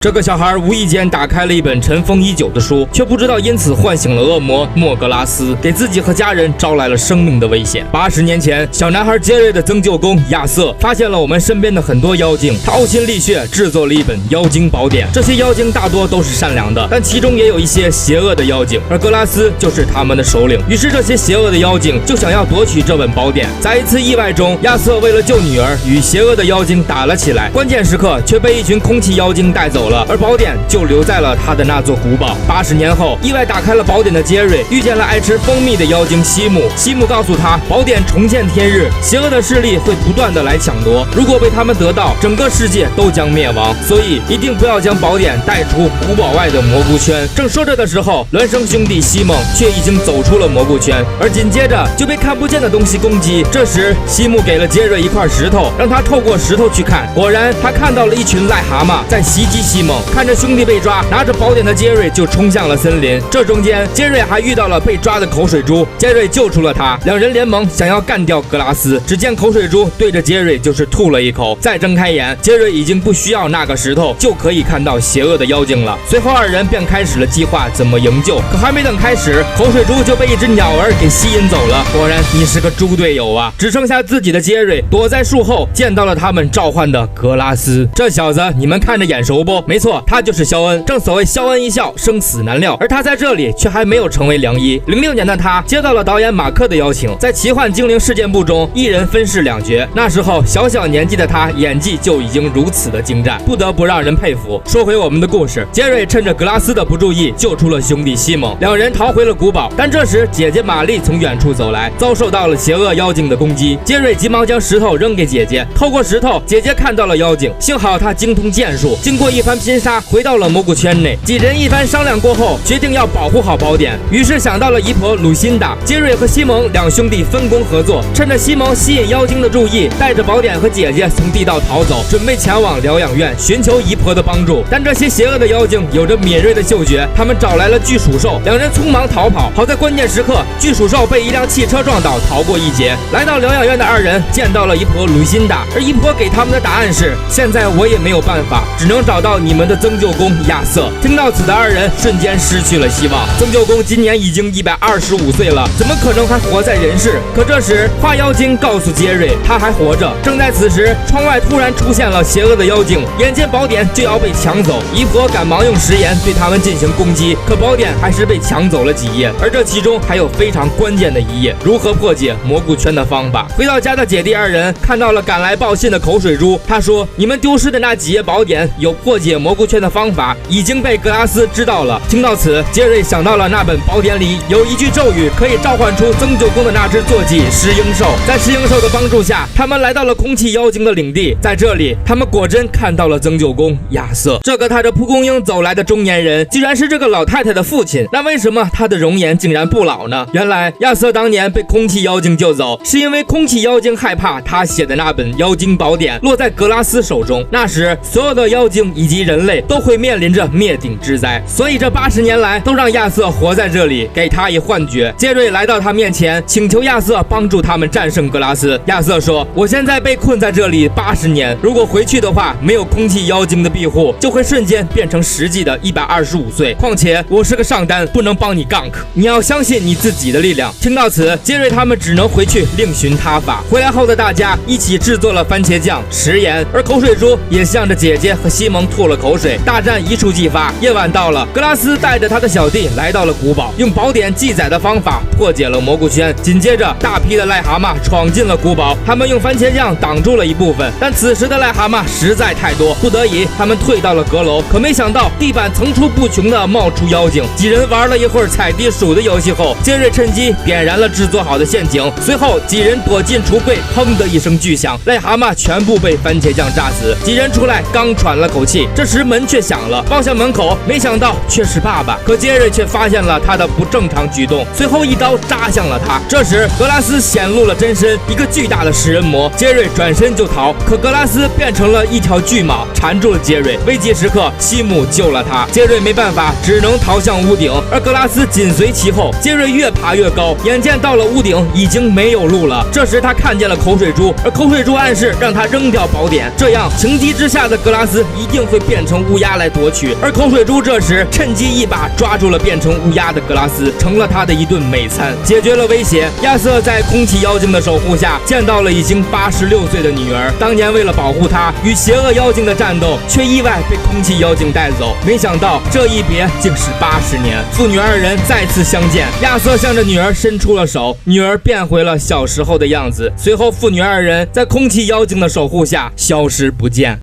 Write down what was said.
这个小孩无意间打开了一本尘封已久的书，却不知道因此唤醒了恶魔莫格拉斯，给自己和家人招来了生命的危险。80年前，小男孩杰瑞的曾舅公亚瑟发现了我们身边的很多妖精，他呕心沥血制作了一本妖精宝典。这些妖精大多都是善良的，但其中也有一些邪恶的妖精，而格拉斯就是他们的首领。于是这些邪恶的妖精就想要夺取这本宝典。在一次意外中，亚瑟为了救女儿，与邪恶的妖精打了起来，关键时刻却被一群空气妖精带走了，而宝典就留在了他的那座古堡。80年后，意外打开了宝典的杰瑞遇见了爱吃蜂蜜的妖精西姆。西姆告诉他，宝典重见天日，邪恶的势力会不断的来抢夺，如果被他们得到，整个世界都将灭亡，所以一定不要将宝典带出古堡外的蘑菇圈。正说着的时候，孪生兄弟西蒙却已经走出了蘑菇圈，而紧接着就被看不见的东西攻击。这时西姆给了杰瑞一块石头，让他透过石头去看，果然他看到了一群癞蛤蟆在袭击西蒙。看着兄弟被抓，拿着宝典的杰瑞就冲向了森林。这中间杰瑞还遇到了被抓的口水猪，杰瑞救出了他，两人联盟想要干掉格拉斯。只见口水猪对着杰瑞就是吐了一口，再睁开眼，杰瑞已经不需要那个石头就可以看到邪恶的妖精了。随后二人便开始了计划怎么营救，可还没等开始，口水猪就被一只鸟儿给吸引走了。果然你是个猪队友啊！只剩下自己的杰瑞躲在树后，见到了他们召唤的格拉斯。这小子你们看着眼熟不？没错，他就是肖恩。正所谓肖恩一笑，生死难料，而他在这里却还没有成为良医。06年的他接到了导演马克的邀请，在奇幻精灵事件簿中一人分饰两角。那时候小年纪的他演技就已经如此的精湛，不得不让人佩服。说回我们的故事，杰瑞趁着格拉斯的不注意救出了兄弟西蒙，两人逃回了古堡。但这时姐姐玛丽从远处走来，遭受到了邪恶妖精的攻击。杰瑞急忙将石头扔给姐姐，透过石头姐姐看到了妖精，幸好她精通剑术，经过一番拼杀回到了蘑菇圈内。几人一番商量过后，决定要保护好宝典，于是想到了姨婆鲁辛达。杰瑞和西蒙两兄弟分工合作，趁着西蒙吸引妖精的注意，带着宝典和姐姐从地道逃走，准备前往疗养院寻求姨婆的帮助。但这些邪恶的妖精有着敏锐的嗅觉，他们找来了巨鼠兽，两人匆忙逃跑。好在关键时刻，巨鼠兽被一辆汽车撞倒，逃过一劫。来到疗养院的二人见到了姨婆鲁辛达，而姨婆给他们的答案是：现在我也没有办法，只能找到你们的曾舅公亚瑟。听到此的二人瞬间失去了希望。曾舅公今年已经125岁了，怎么可能还活在人世？可这时化妖精告诉杰瑞他还活着。正在此时，窗外突然出现了邪恶的妖精，眼见宝典就要被抢走，姨婆赶忙用食盐对他们进行攻击，可宝典还是被抢走了几页，而这其中还有非常关键的一页，如何破解蘑菇圈的方法。回到家的姐弟二人看到了赶来报信的口水猪，他说：你们丢失的那几页宝典有破解蘑菇圈的方法，已经被格拉斯知道了。听到此，杰瑞想到了那本宝典里有一句咒语可以召唤出曾舅公的那只坐骑石英兽。在石英兽的帮助下，他们来到了空气妖精的领地，在这里他们果真看到了曾舅公亚瑟。这个踏着蒲公英走来的中年人居然是这个老太太的父亲，那为什么他的容颜竟然不老呢？原来亚瑟当年被空气妖精救走，是因为空气妖精害怕他写的那本妖精宝典落在格拉斯手中，那时所有的妖精以及人类都会面临着灭顶之灾，所以这80年来都让亚瑟活在这里，给他以幻觉。杰瑞来到他面前，请求亚瑟帮助他们战胜格拉斯。亚瑟说：我现在被困在这里80年，如果回去的话，没有空气妖精的庇护，就会瞬间变成实际的125岁。况且我是个上单，不能帮你 gank， 你要相信你自己的力量。听到此，杰瑞他们只能回去另寻他法。回来后的大家一起制作了番茄酱、食盐，而口水猪也向着姐姐和西蒙吐了口水。大战一触即发，夜晚到了，格拉斯带着他的小弟来到了古堡，用宝典记载的方法破解了蘑菇圈。紧接着大批的癞蛤蟆闯进了古堡，他们用番茄酱挡住了一部分，但此时的癞蛤蟆实在太多，不得已他们退到了阁楼。可没想到地板层出不穷的冒出妖精，几人玩了一会儿踩地鼠的游戏后，杰瑞趁机点燃了制作好的陷阱，随后几人躲进橱柜，砰的一声巨响，癞蛤蟆全部被番茄酱炸死。几人出来刚喘了口气，这时门却响了，望向门口，没想到却是爸爸。可杰瑞却发现了他的不正常举动，随后一刀扎向了他。这时格拉斯显露了真身，一个巨大的食人魔。杰瑞转身就逃，可格拉斯变成了一条巨蟒，缠住了杰瑞。危急时刻，西姆救了他，杰瑞没办法，只能逃向屋顶，而格拉斯紧随其后。杰瑞越爬越高，眼见到了屋顶已经没有路了。这时他看见了口水猪，而口水猪暗示让他扔掉宝典，这样情急之下的格拉斯一定会变成乌鸦来夺取，而口水猪这时趁机一把抓住了变成乌鸦的格拉斯，成了他的一顿美餐，解决了威胁。亚瑟在空气妖精的守护下见到了已经86岁的女儿，当年为了保护她与邪恶妖精的战斗，却意外被空气妖精带走，没想到这一别竟是80年。父女二人再次相见，亚瑟向着女儿伸出了手，女儿变回了小时候的样子。随后父女二人在空气妖精的守护下消失不见。